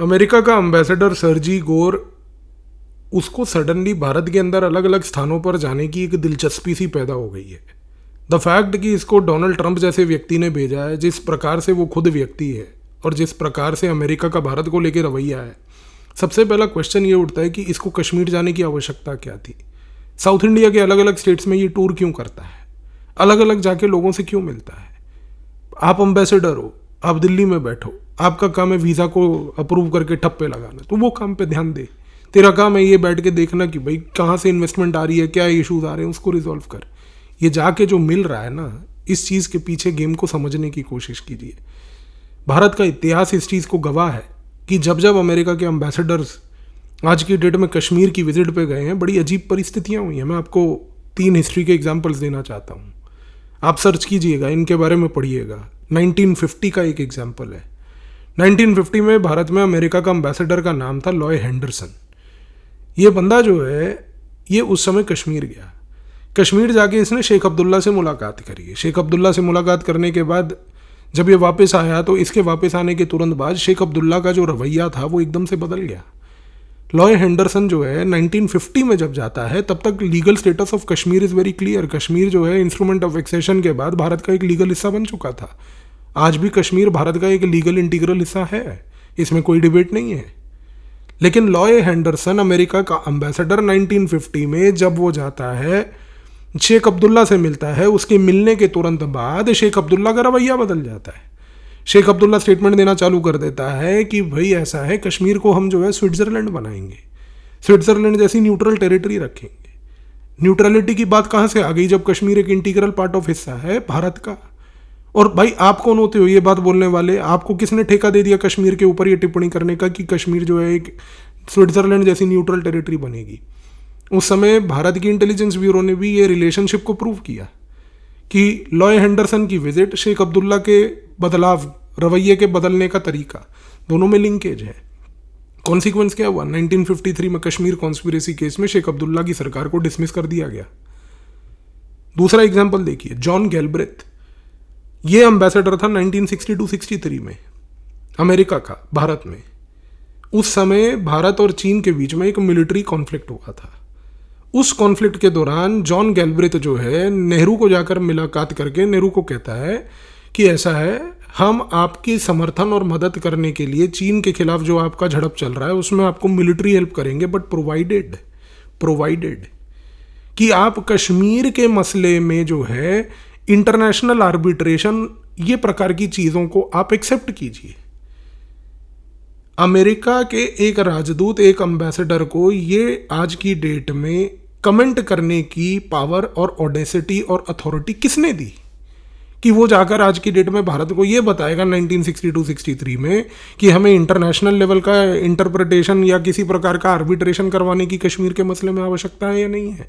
America का ambassador सर्जी गोर, उसको सडनली भारत के अंदर अलग अलग स्थानों पर जाने की एक दिलचस्पी सी पैदा हो गई है। द फैक्ट कि इसको डोनाल्ड ट्रंप जैसे व्यक्ति ने भेजा है, जिस प्रकार से वो खुद व्यक्ति है और जिस प्रकार से अमेरिका का भारत को लेकर रवैया है, सबसे पहला क्वेश्चन ये उठता है कि इसको कश्मीर जाने की आवश्यकता क्या थी। साउथ इंडिया के अलग अलग स्टेट्स में ये टूर क्यों करता है, अलग अलग जाके लोगों से क्यों मिलता है। आप अम्बेसडर हो, आप दिल्ली में बैठो, आपका काम है वीज़ा को अप्रूव करके ठप्पे लगाना, तो वो काम पे ध्यान दे। तेरा काम है ये बैठ के देखना कि भाई कहाँ से इन्वेस्टमेंट आ रही है, क्या इश्यूज आ रहे हैं, उसको रिजॉल्व कर। ये जाके जो मिल रहा है ना, इस चीज़ के पीछे गेम को समझने की कोशिश कीजिए। भारत का इतिहास इस चीज़ को गवाह है कि जब जब अमेरिका के एम्बेसडर्स आज की डेट में कश्मीर की विजिट पे गए हैं, बड़ी अजीब परिस्थितियाँ हुई हैं। मैं आपको 3 हिस्ट्री के एग्जाम्पल्स देना चाहता हूँ, आप सर्च कीजिएगा, इनके बारे में पढ़िएगा। 1950 का एक एग्जाम्पल है। 1950 में भारत में अमेरिका का एम्बेसडर का नाम था लॉय हेंडरसन। ये बंदा जो है, ये उस समय कश्मीर गया। कश्मीर जाके इसने शेख अब्दुल्ला से मुलाकात करी है। शेख अब्दुल्ला से मुलाकात करने के बाद जब ये वापस आया, तो इसके वापस आने के तुरंत बाद शेख अब्दुल्ला का जो रवैया था वो एकदम से बदल गया। लॉय हेंडरसन जो है 1950 में जब जाता है, तब तक legal status of Kashmir is very clear. Kashmir जो है इंस्ट्रूमेंट ऑफ एक्सेशन के बाद भारत का एक लीगल हिस्सा बन चुका था। आज भी कश्मीर भारत का एक लीगल इंटीग्रल हिस्सा है, इसमें कोई डिबेट नहीं है। लेकिन लॉय हेंडरसन अमेरिका का एम्बेसडर 1950 में जब वो जाता है, शेख अब्दुल्ला से मिलता है, उसके मिलने के तुरंत बाद शेख अब्दुल्ला का रवैया बदल जाता है। शेख अब्दुल्ला स्टेटमेंट देना चालू कर देता है कि भाई ऐसा है, कश्मीर को हम जो है स्विट्जरलैंड बनाएंगे, स्विट्जरलैंड जैसी न्यूट्रल टेरिटरी रखेंगे। न्यूट्रलिटी की बात कहाँ से आ गई जब कश्मीर एक इंटीग्रल पार्ट ऑफ हिस्सा है भारत का। और भाई आप कौन होते हो ये बात बोलने वाले? आपको किसने ठेका दे दिया कश्मीर के ऊपर ये टिप्पणी करने का कि कश्मीर जो है एक स्विट्जरलैंड जैसी न्यूट्रल टेरिटरी बनेगी? उस समय भारत की इंटेलिजेंस ब्यूरो ने भी ये रिलेशनशिप को प्रूव किया कि लॉय हेंडरसन की विजिट, शेख अब्दुल्ला के बदलाव, रवैये के बदलने का तरीका, दोनों में लिंकेज है। कॉन्सिक्वेंस क्या हुआ? 1953 में कश्मीर कॉन्स्पिरेसी केस में शेख अब्दुल्ला की सरकार को डिसमिस कर दिया गया। दूसरा एग्जाम्पल देखिए, जॉन गैल्ब्रेथ। ये एम्बेसडर था 1962-63 में अमेरिका का भारत में। उस समय भारत और चीन के बीच में एक मिलिट्री कॉन्फ्लिक्ट हुआ था। उस कॉन्फ्लिक्ट के दौरान जॉन गैल्ब्रेथ जो है नेहरू को जाकर मुलाकात करके नेहरू को कहता है कि ऐसा है, हम आपकी समर्थन और मदद करने के लिए चीन के खिलाफ जो आपका झड़प चल रहा है उसमें आपको मिलिट्री हेल्प करेंगे, बट प्रोवाइडेड कि आप कश्मीर के मसले में जो है इंटरनेशनल आर्बिट्रेशन, ये प्रकार की चीज़ों को आप एक्सेप्ट कीजिए। अमेरिका के एक राजदूत, एक एम्बेसडर को ये आज की डेट में कमेंट करने की पावर और ऑडेसिटी और अथॉरिटी किसने दी कि वो जाकर आज की डेट में भारत को ये बताएगा 1962-63 में कि हमें इंटरनेशनल लेवल का इंटरप्रिटेशन या किसी प्रकार का आर्बिट्रेशन करवाने की कश्मीर के मसले में आवश्यकता है या नहीं है।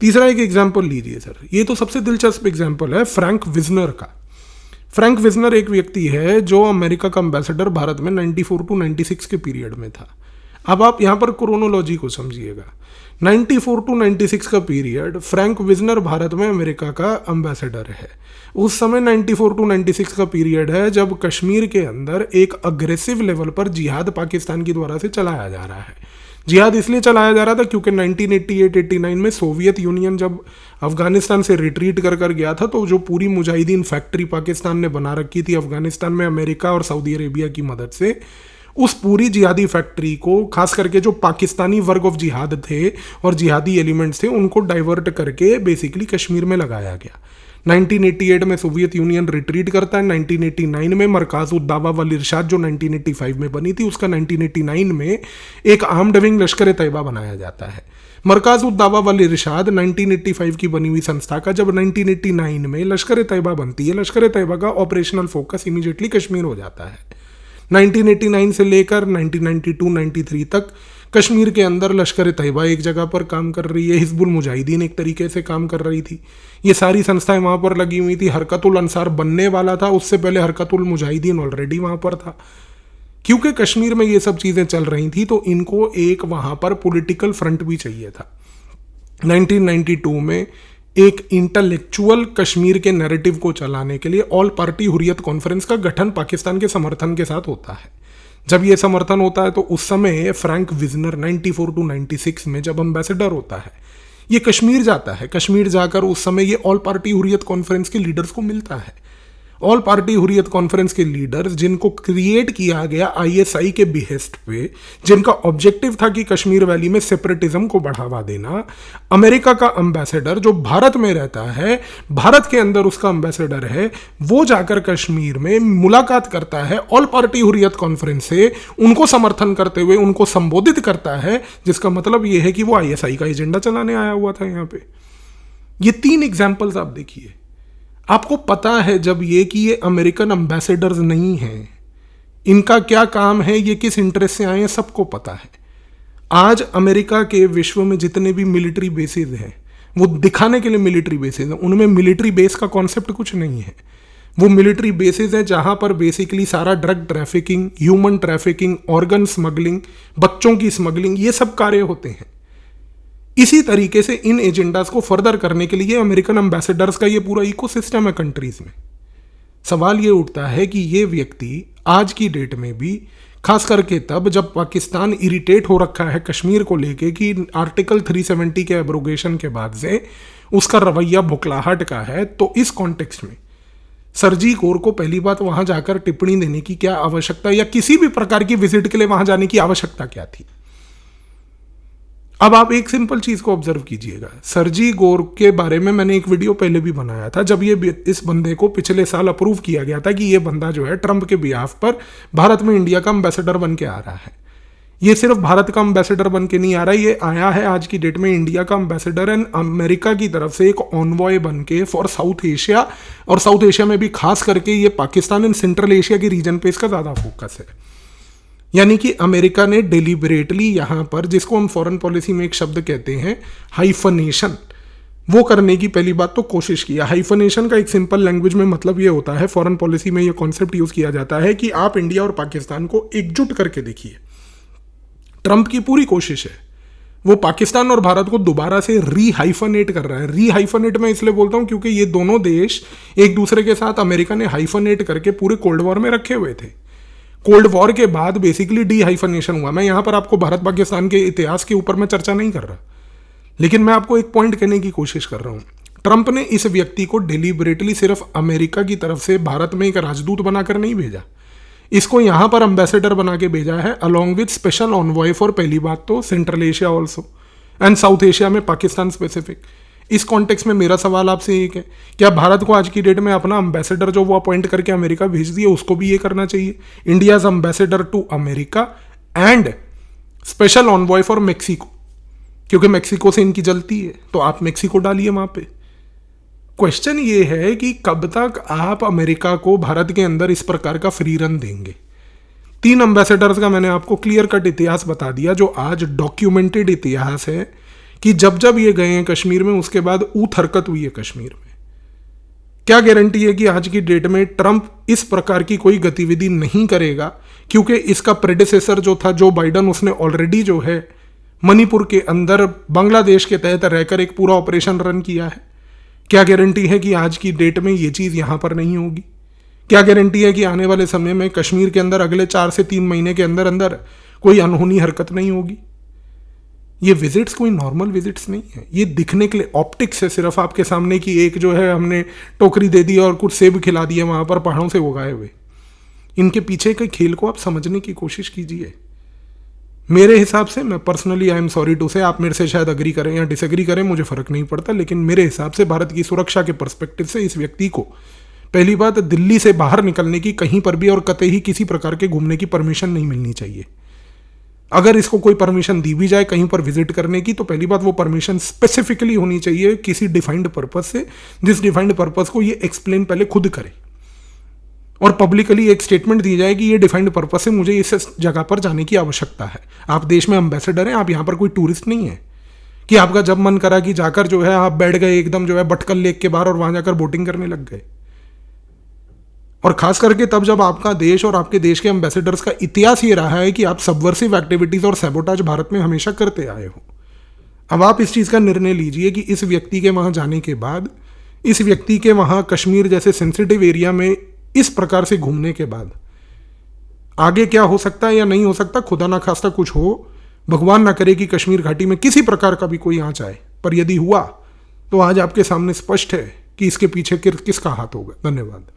तीसरा एक एग्जाम्पल लीजिए सर, ये तो सबसे दिलचस्प एग्जाम्पल है फ्रैंक विजनर का। फ्रैंक विजनर एक व्यक्ति है जो अमेरिका का एम्बेसडर भारत में 94-96 के पीरियड में था। अब आप यहाँ पर क्रोनोलॉजी को समझिएगा। 94-96 का पीरियड, फ्रैंक विजनर भारत में अमेरिका का एम्बेसडर है। उस समय 94-96 का पीरियड है जब कश्मीर के अंदर एक अग्रेसिव लेवल पर जिहाद पाकिस्तान की द्वारा से चलाया जा रहा है। जिहाद इसलिए चलाया जा रहा था क्योंकि 1988-89 में सोवियत यूनियन जब अफगानिस्तान से रिट्रीट कर गया था, तो जो पूरी मुजाहिदीन फैक्ट्री पाकिस्तान ने बना रखी थी अफगानिस्तान में अमेरिका और सऊदी अरेबिया की मदद से, उस पूरी जिहादी फैक्ट्री को, खास करके जो पाकिस्तानी वर्ग ऑफ जिहाद थे और जिहादी एलिमेंट्स थे, उनको डाइवर्ट करके बेसिकली कश्मीर में लगाया गया। 1988 में सोवियत यूनियन रिट्रीट करता है। 1989 में मरकाज उद दावा वल इरशाद जो 1985 में बनी थी, उसका 1989 में एक आर्म्ड विंग लश्कर तैयबा बनाया जाता है। मरकाज उद दावा वल इरशाद 1985 की बनी हुई संस्था का जब 1989 में लश्कर तैयबा बनती है, लश्कर तैयबा का ऑपरेशनल फोकस इमीडिएटली कश्मीर हो जाता है। 1989 से लेकर 1992-93 तक कश्मीर के अंदर लश्कर तैयबा एक जगह पर काम कर रही है, हिजबुल मुजाहिदीन एक तरीके से काम कर रही थी, ये सारी संस्थाएं वहाँ पर लगी हुई थी। हरकतुल अंसार बनने वाला था, उससे पहले हरकतुल मुजाहिदीन ऑलरेडी वहाँ पर था। क्योंकि कश्मीर में ये सब चीज़ें चल रही थी तो इनको एक वहाँ पर पॉलिटिकल फ्रंट भी चाहिए था। 1992 में एक इंटेलेक्चुअल कश्मीर के नैरेटिव को चलाने के लिए ऑल पार्टी हुर्रियत कॉन्फ्रेंस का गठन पाकिस्तान के समर्थन के साथ होता है, जब ये समर्थन होता है तो उस समय फ्रैंक विजनर 94 टू 96 में जब एम्बेसडर होता है, ये कश्मीर जाता है। कश्मीर जाकर उस समय ये ऑल पार्टी हुर्रियत कॉन्फ्रेंस के लीडर्स को मिलता है। ऑल पार्टी हुर्रियत कॉन्फ्रेंस के लीडर्स जिनको क्रिएट किया गया आईएसआई के बिहेस्ट पे, जिनका ऑब्जेक्टिव था कि कश्मीर वैली में सेपरेटिज्म को बढ़ावा देना, अमेरिका का एम्बेसडर जो भारत में रहता है, भारत के अंदर उसका एम्बेसडर है, वो जाकर कश्मीर में मुलाकात करता है, ऑल पार्टी हुर्रियत कॉन्फ्रेंस से उनको समर्थन करते हुए उनको संबोधित करता है, जिसका मतलब ये है कि वो आईएसआई का एजेंडा चलाने आया हुआ था यहाँ पे। ये 3 एग्जाम्पल्स आप देखिए। आपको पता है जब ये कि ये अमेरिकन एम्बेसडर्स नहीं हैं, इनका क्या काम है, ये किस इंटरेस्ट से आए हैं, सबको पता है। आज अमेरिका के विश्व में जितने भी मिलिट्री बेसिस हैं वो दिखाने के लिए मिलिट्री बेसिस हैं, उनमें मिलिट्री बेस का कॉन्सेप्ट कुछ नहीं है। वो मिलिट्री बेसिस है जहां पर बेसिकली सारा drug trafficking, human trafficking, organ smuggling, बच्चों की स्मगलिंग, ये सब कार्य होते हैं। इसी तरीके से इन एजेंडास को फर्दर करने के लिए अमेरिकन एम्बेसडर्स का ये पूरा इकोसिस्टम है कंट्रीज में। सवाल ये उठता है कि ये व्यक्ति आज की डेट में भी, खास करके तब जब पाकिस्तान इरिटेट हो रखा है कश्मीर को लेके कि आर्टिकल 370 के एब्रोगेशन के बाद से उसका रवैया बुखलाहट का है, तो इस कॉन्टेक्स्ट में सरजी कोर को पहली बात वहां जाकर टिप्पणी देने की क्या आवश्यकता, या किसी भी प्रकार की विजिट के लिए वहां जाने की आवश्यकता क्या थी। अब आप एक सिंपल चीज को ऑब्जर्व कीजिएगा। सरजी गोर के बारे में मैंने एक वीडियो पहले भी बनाया था, जब इस बंदे को पिछले साल अप्रूव किया गया था कि ये बंदा जो है ट्रंप के बिहाफ पर भारत में इंडिया का एम्बेसडर बन के आ रहा है। ये सिर्फ भारत का एम्बेसडर बन के नहीं आ रहा है, ये आया है आज की डेट में इंडिया का एम्बेसडर एंड अमेरिका की तरफ से एक ऑनवॉय बन के फॉर साउथ एशिया, और साउथ एशिया में भी खास करके ये पाकिस्तान एंड सेंट्रल एशिया के रीजन पे इसका ज्यादा फोकस है। यानी कि अमेरिका ने डेलिबरेटली यहां पर, जिसको हम फॉरेन पॉलिसी में एक शब्द कहते हैं हाइफनेशन, वो करने की पहली बात तो कोशिश की। हाइफनेशन का एक सिंपल लैंग्वेज में मतलब ये होता है, फॉरेन पॉलिसी में ये कॉन्सेप्ट यूज किया जाता है कि आप इंडिया और पाकिस्तान को एकजुट करके देखिए। ट्रंप की पूरी कोशिश है, वो पाकिस्तान और भारत को दोबारा से रीहाइफनेट कर रहा है। रीहाइफनेट मैं इसलिए बोलता हूं क्योंकि ये दोनों देश एक दूसरे के साथ अमेरिका ने हाइफनेट करके पूरे कोल्ड वॉर में रखे हुए थे। कोल्ड वॉर के बाद बेसिकली डी हाइफनेशन हुआ। मैं यहां पर आपको भारत पाकिस्तान के इतिहास के ऊपर मैं चर्चा नहीं कर रहा, लेकिन मैं आपको एक पॉइंट कहने की कोशिश कर रहा हूं। ट्रंप ने इस व्यक्ति को डेलिबरेटली सिर्फ अमेरिका की तरफ से भारत में एक राजदूत बनाकर नहीं भेजा, इसको यहां पर एम्बेसडर बना के भेजा है, along with special envoy for, पहली बात तो central Asia also and south Asia में पाकिस्तान स्पेसिफिक। इस कॉन्टेक्स्ट में मेरा सवाल आपसे एक है, क्या भारत को आज की डेट में अपना एम्बेसडर जो वो अपॉइंट करके अमेरिका भेज दिए उसको भी ये करना चाहिए? India's ambassador to America and special envoy for Mexico, क्योंकि मेक्सिको से इनकी जलती है, तो आप मेक्सिको डालिए वहां पे। क्वेश्चन ये है कि कब तक आप अमेरिका को भारत के अंदर इस प्रकार का फ्री रन देंगे? 3 एम्बेसडर्स का मैंने आपको क्लियर कट इतिहास बता दिया, जो आज डॉक्यूमेंटेड इतिहास है कि जब जब ये गए हैं कश्मीर में उसके बाद ऊथ हरकत हुई है कश्मीर में। क्या गारंटी है कि आज की डेट में ट्रंप इस प्रकार की कोई गतिविधि नहीं करेगा? क्योंकि इसका प्रेडिसेसर जो था जो बाइडन, उसने ऑलरेडी जो है मणिपुर के अंदर बांग्लादेश के तहत रहकर एक पूरा ऑपरेशन रन किया है। क्या गारंटी है कि आज की डेट में ये चीज़ यहां पर नहीं होगी? क्या गारंटी है कि आने वाले समय में कश्मीर के अंदर अगले 4 से 3 महीने के अंदर अंदर कोई अनहोनी हरकत नहीं होगी? ये विजिट्स कोई नॉर्मल विजिट्स नहीं है, ये दिखने के लिए ऑप्टिक्स है सिर्फ आपके सामने की एक जो है हमने टोकरी दे दी और कुछ सेब खिला दिए वहां पर पहाड़ों से उगाए हुए। इनके पीछे के खेल को आप समझने की कोशिश कीजिए। मेरे हिसाब से, मैं personally I am sorry to say, आप मेरे से शायद अग्री करें या डिसएग्री करें, मुझे फर्क नहीं पड़ता, लेकिन मेरे हिसाब से भारत की सुरक्षा के पर्सपेक्टिव से इस व्यक्ति को पहली बात दिल्ली से बाहर निकलने की कहीं पर भी और कतई किसी प्रकार के घूमने की परमिशन नहीं मिलनी चाहिए। अगर इसको कोई परमिशन दी भी जाए कहीं पर विजिट करने की, तो पहली बात वो परमिशन स्पेसिफिकली होनी चाहिए किसी डिफाइंड पर्पस से, जिस डिफाइंड पर्पस को ये एक्सप्लेन पहले खुद करे और पब्लिकली एक स्टेटमेंट दी जाए कि ये डिफाइंड पर्पस से मुझे इस जगह पर जाने की आवश्यकता है। आप देश में एम्बेसडर हैं, आप यहाँ पर कोई टूरिस्ट नहीं है कि आपका जब मन करा कि जाकर जो है आप बैठ गए एकदम जो है भटकल लेक के बाहर और वहां जाकर बोटिंग करने लग गए। और खास करके तब जब आपका देश और आपके देश के एम्बेसडर्स का इतिहास ये रहा है कि आप सबवर्सिव एक्टिविटीज और सैबोटाज भारत में हमेशा करते आए हो। अब आप इस चीज का निर्णय लीजिए कि इस व्यक्ति के वहां जाने के बाद, इस व्यक्ति के वहां कश्मीर जैसे सेंसिटिव एरिया में इस प्रकार से घूमने के बाद आगे क्या हो सकता है या नहीं हो सकता, खुदा ना खास्ता कुछ हो, भगवान ना करे कि कश्मीर घाटी में किसी प्रकार का भी कोई आंच आए, पर यदि हुआ तो आज आपके सामने स्पष्ट है कि इसके पीछे किसका हाथ होगा। धन्यवाद।